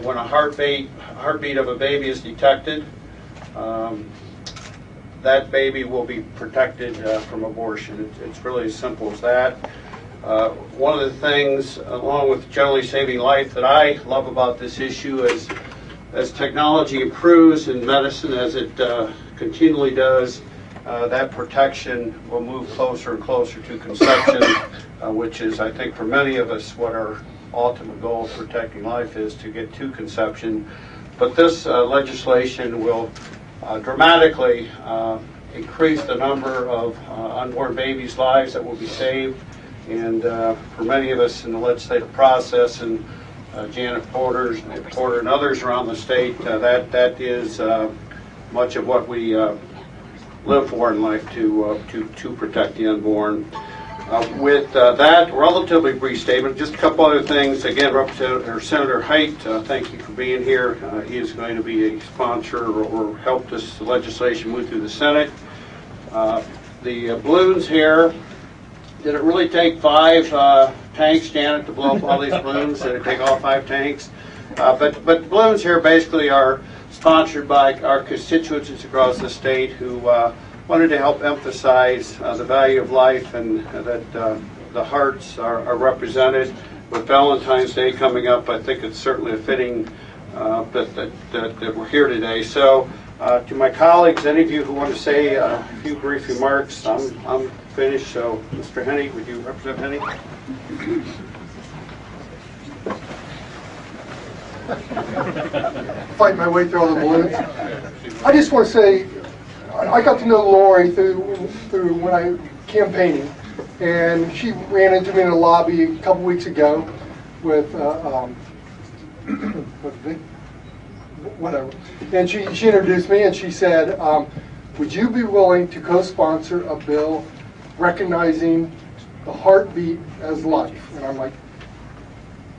when a heartbeat of a baby is detected, that baby will be protected from abortion. It's really as simple as that. One of the things, along with generally saving life, that I love about this issue is as technology improves in medicine, as it continually does, that protection will move closer and closer to conception, which is, I think, for many of us, what our ultimate goal of protecting life is, to get to conception. But this legislation will dramatically increase the number of unborn babies' lives that will be saved. And for many of us in the legislative process, and Janet Porter and others around the state, that is much of what we live for in life, to protect the unborn. With that relatively brief statement, just a couple other things. Again, Senator Haidt, thank you for being here. He is going to be a sponsor or help this legislation move through the Senate. The balloons here, did it really take 5 tanks, Janet, to blow up all these balloons? Did it take all 5 tanks? But balloons here basically are sponsored by our constituents across the state who wanted to help emphasize the value of life, and that the hearts are represented. With Valentine's Day coming up, I think it's certainly a fitting that we're here today. So to my colleagues, any of you who want to say a few brief remarks, I'm finished. So Mr. Hennig, would you represent Hennig? Fight my way through all the balloons. I just want to say, I got to know Lori through when I campaigning, and she ran into me in the lobby a couple weeks ago with whatever, and she introduced me, and she said, would you be willing to co-sponsor a bill recognizing the heartbeat as life? And I'm like,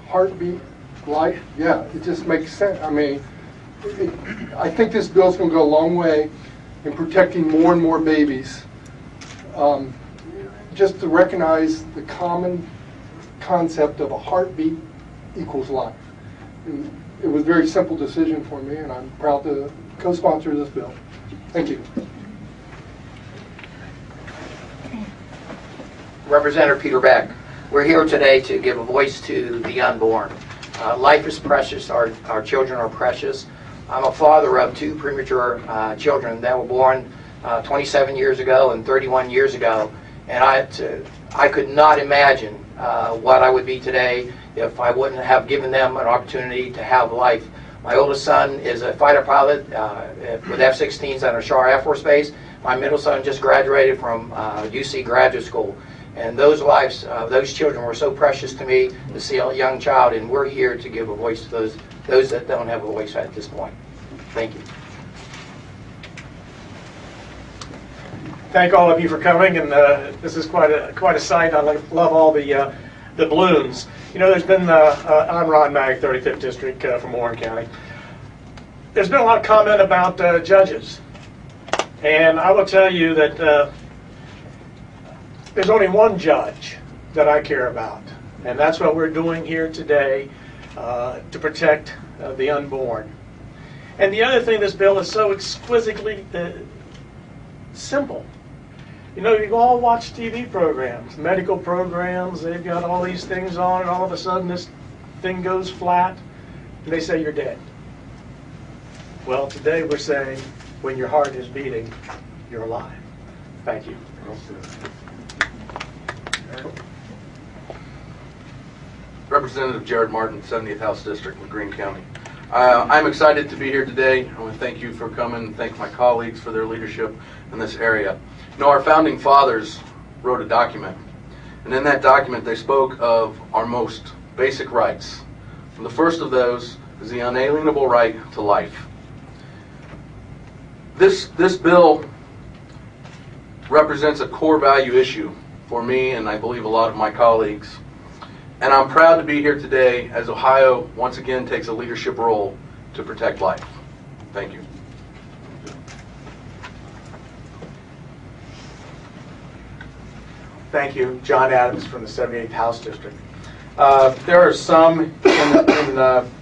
heartbeat, life? Yeah, it just makes sense. I mean, I think this bill's going to go a long way in protecting more and more babies. Just to recognize the common concept of a heartbeat equals life. And it was a very simple decision for me, and I'm proud to co-sponsor this bill. Thank you. Representative Peter Beck. We're here today to give a voice to the unborn. Life is precious. Our children are precious. I'm a father of 2 premature children that were born 27 years ago and 31 years ago, and I could not imagine what I would be today if I wouldn't have given them an opportunity to have life. My oldest son is a fighter pilot with F-16s at Ashar Air Force Base. My middle son just graduated from UC Graduate School. And those lives, those children were so precious to me to see a young child, and we're here to give a voice to those that don't have a voice at this point. Thank you. Thank all of you for coming, and this is quite a sight. I love all the balloons. You know, there's been I'm Ron Mag, 35th District from Warren County. There's been a lot of comment about judges, and I will tell you that there's only one judge that I care about, and that's what we're doing here today to protect the unborn. And the other thing, this bill is so exquisitely simple. You know, you all watch TV programs, medical programs, they've got all these things on, and all of a sudden this thing goes flat, and they say you're dead. Well, today we're saying when your heart is beating, you're alive. Thank you. Representative Jared Martin, 70th House District in Greene County. I'm excited to be here today. I want to thank you for coming and thank my colleagues for their leadership in this area. You know, our founding fathers wrote a document, and in that document they spoke of our most basic rights. And the first of those is the unalienable right to life. This bill represents a core value issue for me, and I believe a lot of my colleagues. And I'm proud to be here today as Ohio once again takes a leadership role to protect life. Thank you. Thank you. John Adams from the 78th House District. There are some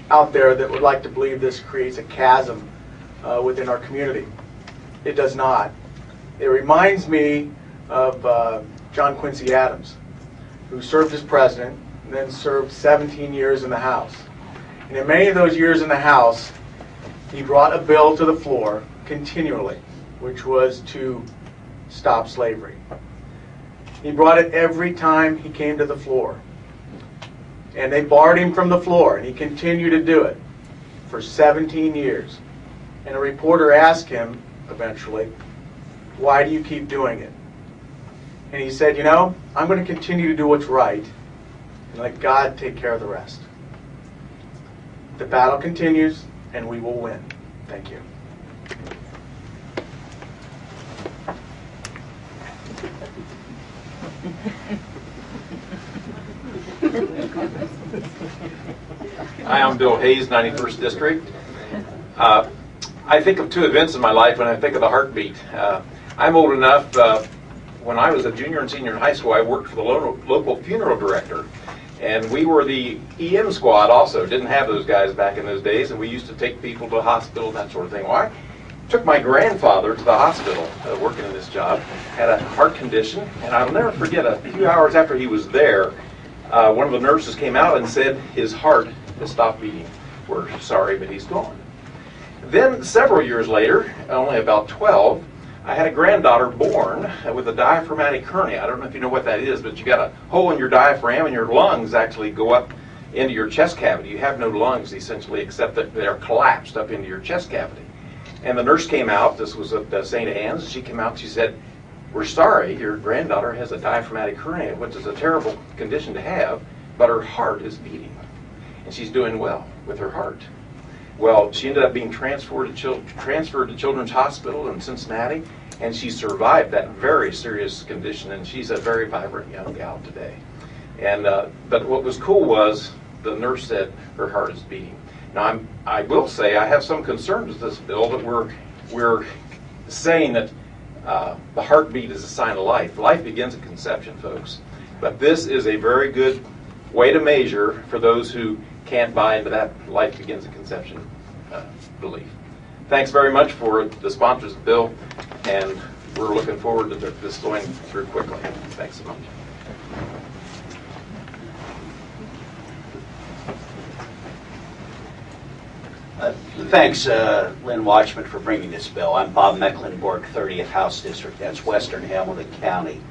out there that would like to believe this creates a chasm within our community. It does not. It reminds me of John Quincy Adams, who served as president and then served 17 years in the House. And in many of those years in the House, he brought a bill to the floor continually, which was to stop slavery. He brought it every time he came to the floor. And they barred him from the floor, and he continued to do it for 17 years. And a reporter asked him, eventually, why do you keep doing it? And he said, you know, I'm going to continue to do what's right and let God take care of the rest. The battle continues, and we will win. Thank you. Hi, I'm Bill Hayes, 91st District. I think of two events in my life when I think of the heartbeat. I'm old enough, when I was a junior and senior in high school, I worked for the local funeral director. And we were the EM squad also. Didn't have those guys back in those days, and we used to take people to the hospital and that sort of thing. Well, I took my grandfather to the hospital working in this job, had a heart condition, and I'll never forget, a few hours after he was there, one of the nurses came out and said his heart has stopped beating. We're sorry, but he's gone. Then several years later, only about 12, I had a granddaughter born with a diaphragmatic hernia. I don't know if you know what that is, but you got a hole in your diaphragm and your lungs actually go up into your chest cavity. You have no lungs essentially, except that they're collapsed up into your chest cavity. And the nurse came out, this was at St. Anne's, and she came out and she said, we're sorry, your granddaughter has a diaphragmatic hernia, which is a terrible condition to have, but her heart is beating. And she's doing well with her heart. Well, she ended up being transferred to Children's Hospital in Cincinnati, and she survived that very serious condition, and she's a very vibrant young gal today. And but what was cool was the nurse said her heart is beating. Now, I will say I have some concerns with this bill that we're saying that the heartbeat is a sign of life. Life begins at conception, folks. But this is a very good way to measure for those who can't buy into that life begins at conception belief. Thanks very much for the sponsors of the bill, and we're looking forward to this going through quickly. Thanks so much. Thanks, Lynn Watchman, for bringing this bill. I'm Bob Mecklenburg, 30th House District. That's Western Hamilton County.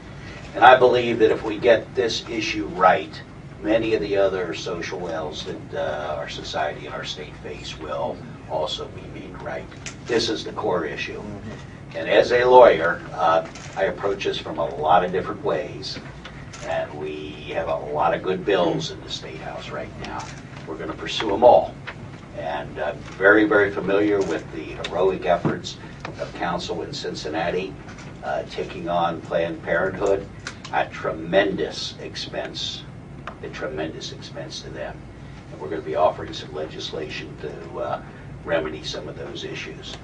And I believe that if we get this issue right, many of the other social ills that our society and our state face will also be made right. This is the core issue. And as a lawyer, I approach this from a lot of different ways. And we have a lot of good bills in the State House right now. We're going to pursue them all. And I'm very, very familiar with the heroic efforts of council in Cincinnati taking on Planned Parenthood at tremendous expense to them. And we're going to be offering some legislation to remedy some of those issues.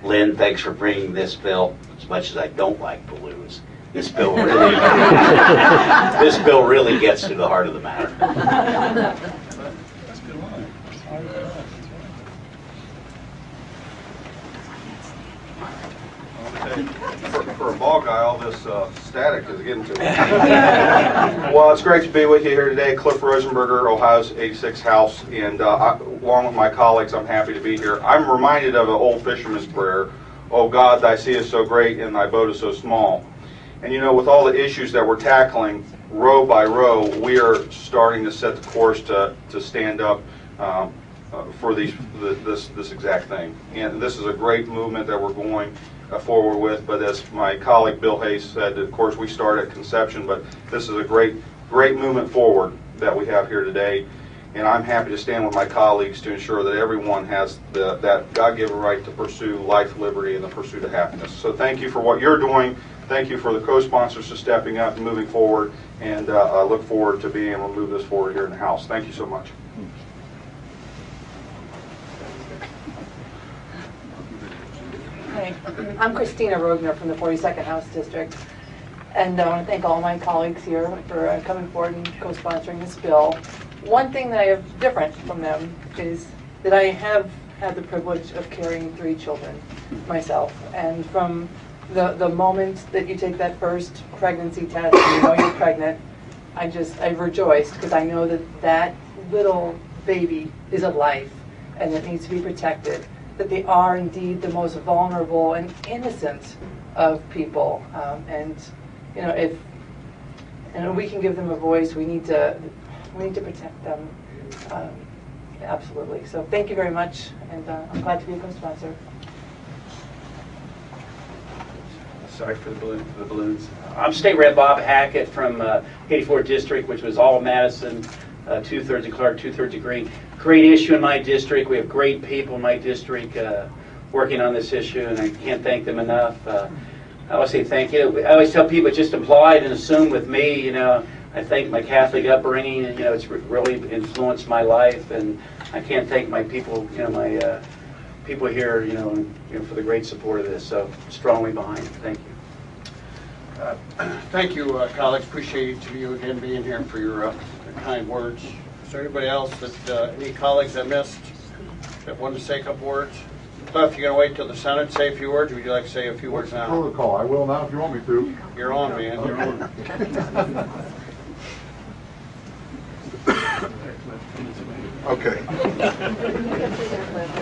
Lynn, thanks for bringing this bill. As much as I don't like balloons, this bill really, this bill really gets to the heart of the matter. For a ball guy, all this static is getting to me. Well, it's great to be with you here today. Cliff Rosenberger, Ohio's 86th House, and along with my colleagues, I'm happy to be here. I'm reminded of an old fisherman's prayer, "Oh God, thy sea is so great and thy boat is so small." And you know, with all the issues that we're tackling, row by row, we are starting to set the course to stand up for this exact thing. And this is a great movement that we're going forward with, but as my colleague Bill Hayes said, of course we start at conception, but this is a great movement forward that we have here today, and I'm happy to stand with my colleagues to ensure that everyone has that God-given right to pursue life, liberty, and the pursuit of happiness. So thank you for what you're doing. Thank you for the co-sponsors for stepping up and moving forward, and I look forward to being able to move this forward here in the House. Thank you so much. Hi, I'm Christina Rogner from the 42nd House District. And I want to thank all my colleagues here for coming forward and co-sponsoring this bill. One thing that I have different from them is that I have had the privilege of carrying 3 children myself. And from the moment that you take that first pregnancy test and you know you're pregnant, I've rejoiced because I know that that little baby is a life and it needs to be protected, that they are indeed the most vulnerable and innocent of people. And you know, if we can give them a voice, we need to protect them. Absolutely. So thank you very much, and I'm glad to be a co-sponsor. Sorry for the balloons. I'm State Rep Bob Hackett from 84th District, which was all Madison, 2/3 of Clark, 2/3 of Green. Great issue in my district. We have great people in my district working on this issue, and I can't thank them enough. I always say thank you. I always tell people just implied and assume with me, you know, I think my Catholic upbringing, you know, it's really influenced my life, and I can't thank my people, you know, my people here, you know, for the great support of this. So strongly behind it. Thank you. Thank you, colleagues. Appreciate each of you again being here for your kind words. Is there anybody else that any colleagues I missed that wanted to say a couple words? Cliff, you gonna wait till the Senate to say a few words, or would you like to say a few words now? Protocol. I will now if you want me to. You're on, man. You're on. Okay.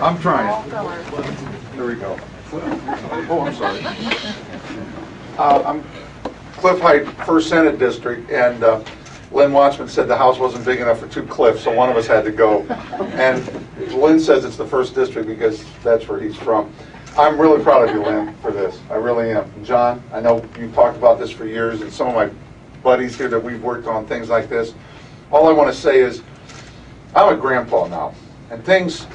I'm trying. There we go. Oh, I'm sorry. I'm Cliff Height, 1st Senate District, and Lynn Watchman said the house wasn't big enough for 2 Cliffs, so one of us had to go. And Lynn says it's the 1st District because that's where he's from. I'm really proud of you, Lynn, for this. I really am. John, I know you've talked about this for years, and some of my buddies here that we've worked on things like this. All I want to say is, I'm a grandpa now, and things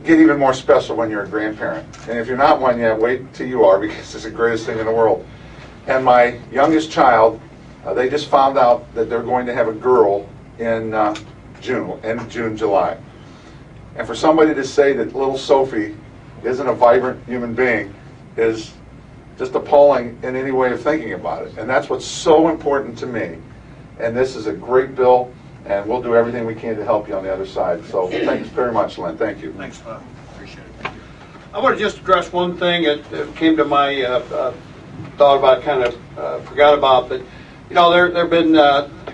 get even more special when you're a grandparent. And if you're not one yet, wait till you are, because it's the greatest thing in the world. And my youngest child, they just found out that they're going to have a girl in June, July. And for somebody to say that little Sophie isn't a vibrant human being is just appalling in any way of thinking about it. And that's what's so important to me. And this is a great bill, and we'll do everything we can to help you on the other side. So thanks very much, Lynn. Thank you. Thanks, Bob. Appreciate it. Thank you. I want to just address one thing that came to my thought about, kind of forgot about, but you know, there have been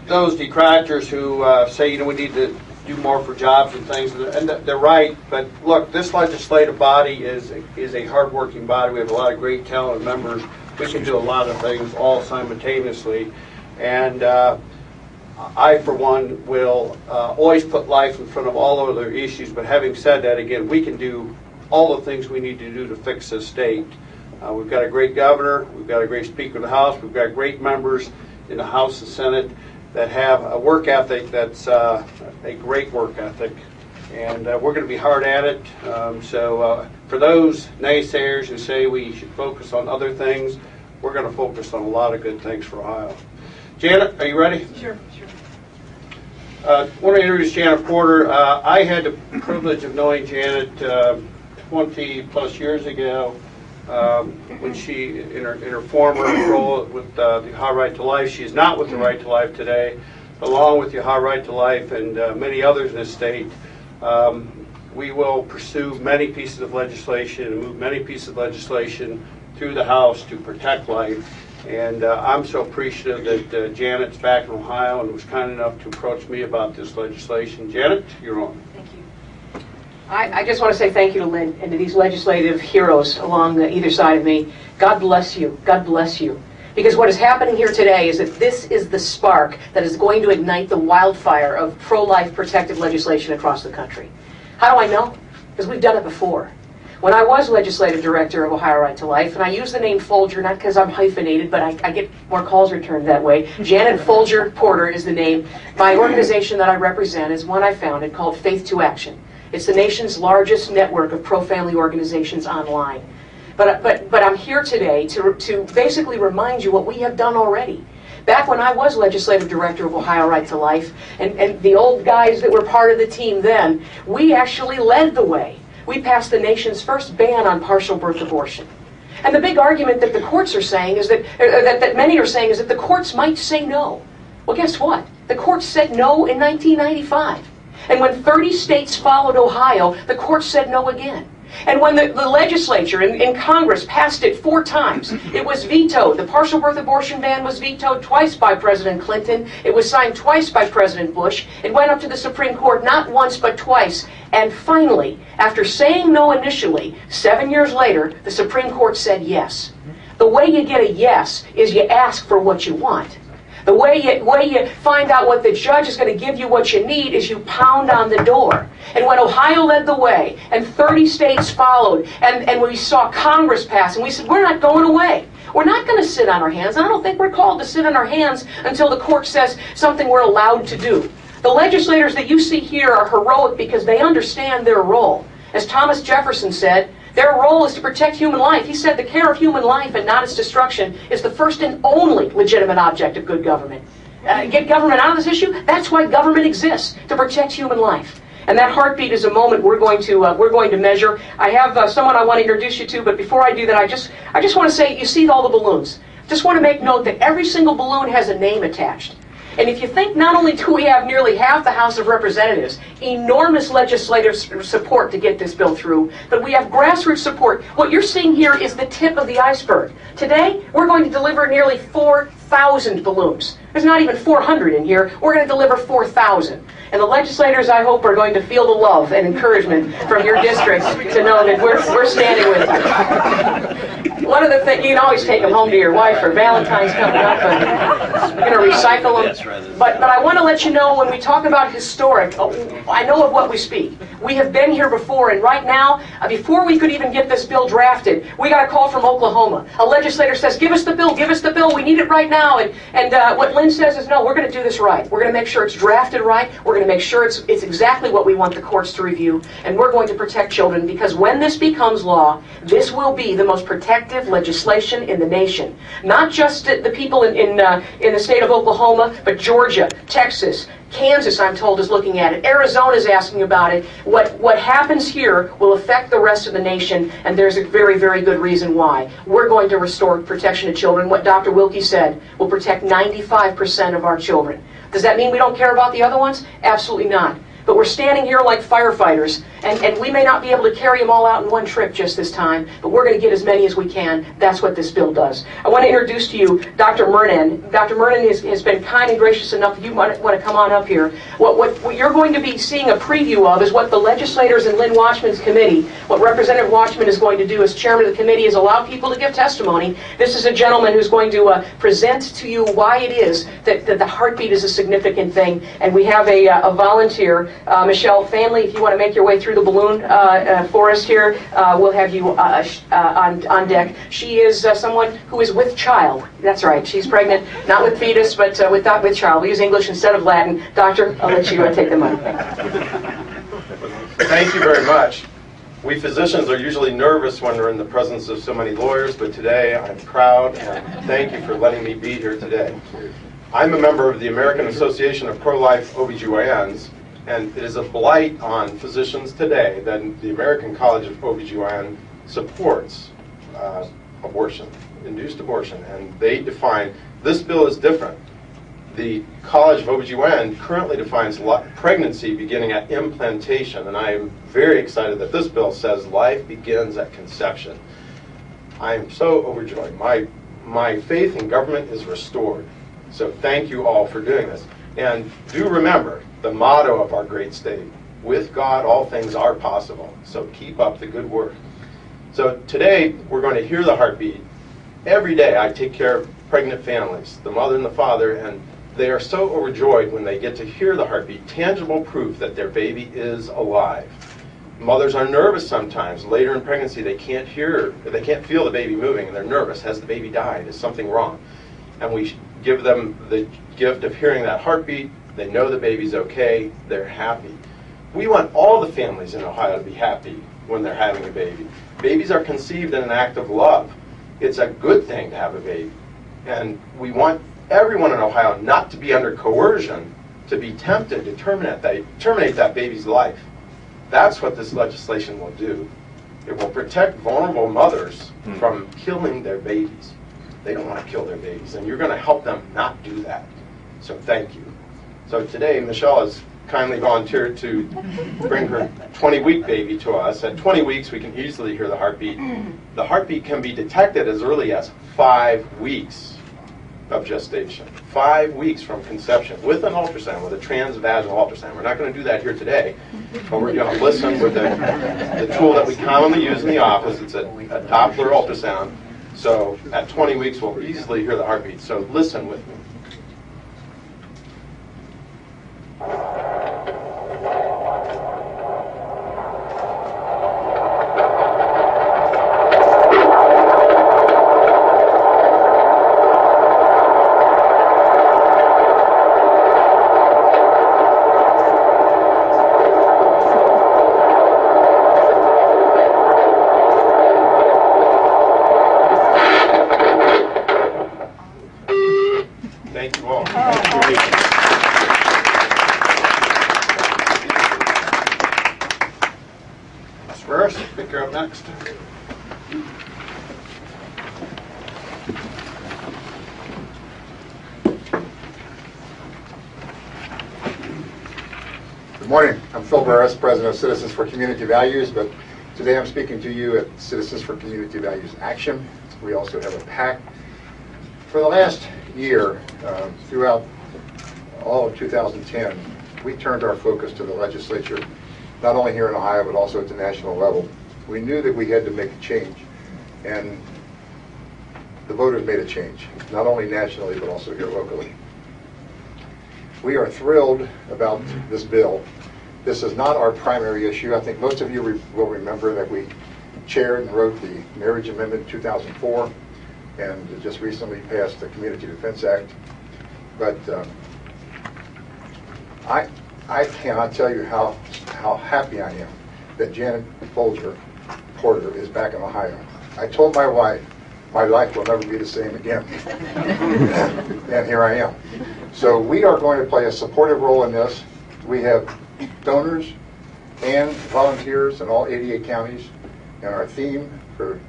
those detractors who say, you know, we need to do more for jobs and things, and they're right. But look, this legislative body is a hardworking body. We have a lot of great talented members. We can do a lot of things all simultaneously, and I, for one, will always put life in front of all other issues. But having said that, again, we can do all the things we need to do to fix this state. We've got a great governor. We've got a great Speaker of the House. We've got great members in the House and Senate that have a work ethic that's a great work ethic. And we're going to be hard at it. So for those naysayers who say we should focus on other things, we're going to focus on a lot of good things for Ohio. Janet, are you ready? Sure. I want to introduce Janet Porter. I had the privilege of knowing Janet 20 plus years ago when she, in her former role with the Ohio Right to Life. She is not with the Right to Life today. Along with the Ohio Right to Life and many others in this state, we will pursue many pieces of legislation and move many pieces of legislation through the House to protect life. And I'm so appreciative that Janet's back in Ohio and was kind enough to approach me about this legislation. Janet, you're on. Thank you. I just want to say thank you to Lynn and to these legislative heroes along either side of me. God bless you. God bless you. Because what is happening here today is that this is the spark that is going to ignite the wildfire of pro-life protective legislation across the country. How do I know? Because we've done it before. When I was legislative director of Ohio Right to Life, and I use the name Folger not because I'm hyphenated, but I get more calls returned that way. Janet Folger Porter is the name. My organization that I represent is one I founded called Faith to Action. It's the nation's largest network of pro-family organizations online. But I'm here today to basically remind you what we have done already. Back when I was legislative director of Ohio Right to Life, and the old guys that were part of the team then, we actually led the way. We passed the nation's first ban on partial birth abortion. And the big argument that the courts are saying is that many are saying is that the courts might say no. Well, guess what? The courts said no in 1995. And when 30 states followed Ohio, the courts said no again. And when the legislature in Congress passed it 4 times, it was vetoed. The partial birth abortion ban was vetoed twice by President Clinton. It was signed twice by President Bush. It went up to the Supreme Court not once but twice. And finally, after saying no initially, 7 years later, the Supreme Court said yes. The way you get a yes is you ask for what you want. The way you find out what the judge is going to give you what you need is you pound on the door. And when Ohio led the way, and 30 states followed, and we saw Congress pass, and we said, we're not going away. We're not going to sit on our hands. And I don't think we're called to sit on our hands until the court says something we're allowed to do. The legislators that you see here are heroic because they understand their role. As Thomas Jefferson said, their role is to protect human life. He said the care of human life and not its destruction is the first and only legitimate object of good government. Get government out of this issue? That's why government exists, to protect human life. And that heartbeat is a moment we're going to measure. I have someone I want to introduce you to, but before I do that, I just want to say, you see all the balloons. Just want to make note that every single balloon has a name attached. And if you think not only do we have nearly half the House of Representatives, enormous legislative support to get this bill through, but we have grassroots support. What you're seeing here is the tip of the iceberg. Today, we're going to deliver nearly 4,000 balloons. There's not even 400 in here. We're going to deliver 4,000. And the legislators, I hope, are going to feel the love and encouragement from your districts to know that we're standing with you. One of the things, you can always take them home to your wife for Valentine's coming up, and you're going to recycle them. But I want to let you know, when we talk about historic, I know of what we speak. We have been here before, and right now, before we could even get this bill drafted, we got a call from Oklahoma. A legislator says, give us the bill, we need it right now. And what Lynn says is, no, we're going to do this right. We're going to make sure it's drafted right. We're going to make sure it's exactly what we want the courts to review, and we're going to protect children, because when this becomes law, this will be the most protective legislation in the nation. Not just the people in the state of Oklahoma, but Georgia, Texas, Kansas, I'm told, is looking at it. Arizona is asking about it. What happens here will affect the rest of the nation, and there's a very, very good reason why. We're going to restore protection to children. What Dr. Wilkie said will protect 95% of our children. Does that mean we don't care about the other ones? Absolutely not. But we're standing here like firefighters, and we may not be able to carry them all out in one trip just this time, but we're going to get as many as we can. That's what this bill does. I want to introduce to you Dr. Murnan. Dr. Murnan has been kind and gracious enough, if you want to come on up here. What you're going to be seeing a preview of is what the legislators in Lynn Watchman's committee, what Representative Watchman is going to do as chairman of the committee, is allow people to give testimony. This is a gentleman who's going to present to you why it is that the heartbeat is a significant thing. And we have a volunteer, Michelle Fanley, if you want to make your way through the balloon for us here, we'll have you on deck. She is someone who is with child. That's right, she's pregnant, not with fetus, but with child. We use English instead of Latin. Doctor, I'll let you take the mic. Thank you very much. We physicians are usually nervous when we're in the presence of so many lawyers, but today I'm proud, and thank you for letting me be here today. I'm a member of the American Association of Pro-Life OBGYNs, and it is a blight on physicians today that the American College of OBGYN supports abortion, induced abortion, and they define, this bill is different. The College of OBGYN currently defines pregnancy beginning at implantation, and I am very excited that this bill says life begins at conception. I am so overjoyed. My faith in government is restored. So thank you all for doing this. And do remember the motto of our great state: with God all things are possible. So keep up the good work. So today we're going to hear the heartbeat. Every day I take care of pregnant families, the mother and the father, and they are so overjoyed when they get to hear the heartbeat, tangible proof that their baby is alive. Mothers are nervous sometimes. Later in pregnancy, they can't feel the baby moving, and they're nervous. Has the baby died? Is something wrong? And we give them the gift of hearing that heartbeat. They know the baby's okay. They're happy. We want all the families in Ohio to be happy when they're having a baby. Babies are conceived in an act of love. It's a good thing to have a baby. And we want everyone in Ohio not to be under coercion, to be tempted to terminate that baby's life. That's what this legislation will do. It will protect vulnerable mothers from killing their babies. They don't want to kill their babies, and you're going to help them not do that. So thank you. So today, Michelle has kindly volunteered to bring her 20-week baby to us. At 20 weeks, we can easily hear the heartbeat. The heartbeat can be detected as early as 5 weeks of gestation. 5 weeks from conception with an ultrasound, with a transvaginal ultrasound. We're not going to do that here today, but we're going to listen with the tool that we commonly use in the office. It's a Doppler ultrasound. So at 20 weeks, we'll easily hear the heartbeat. So listen with me. Thank you all. Ms. Burris, I think you're up next. Good morning. I'm Phil Burris, President of Citizens for Community Values, but today I'm speaking to you at Citizens for Community Values Action. We also have a PAC. For the last year, throughout all of 2010, we turned our focus to the legislature, not only here in Ohio, but also at the national level. We knew that we had to make a change, and the voters made a change, not only nationally, but also here locally. We are thrilled about this bill. This is not our primary issue. I think most of you will remember that we chaired and wrote the Marriage Amendment 2004, and just recently passed the Community Defense Act. But I cannot tell you how happy I am that Janet Porter is back in Ohio. I told my wife, my life will never be the same again. And here I am. So we are going to play a supportive role in this. We have donors and volunteers in all 88 counties, and our theme for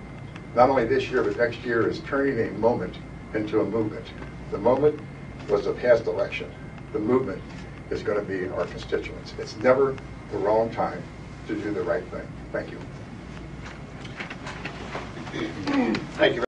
not only this year, but next year is turning a moment into a movement. The moment was the past election. The movement is going to be our constituents. It's never the wrong time to do the right thing. Thank you. Thank you.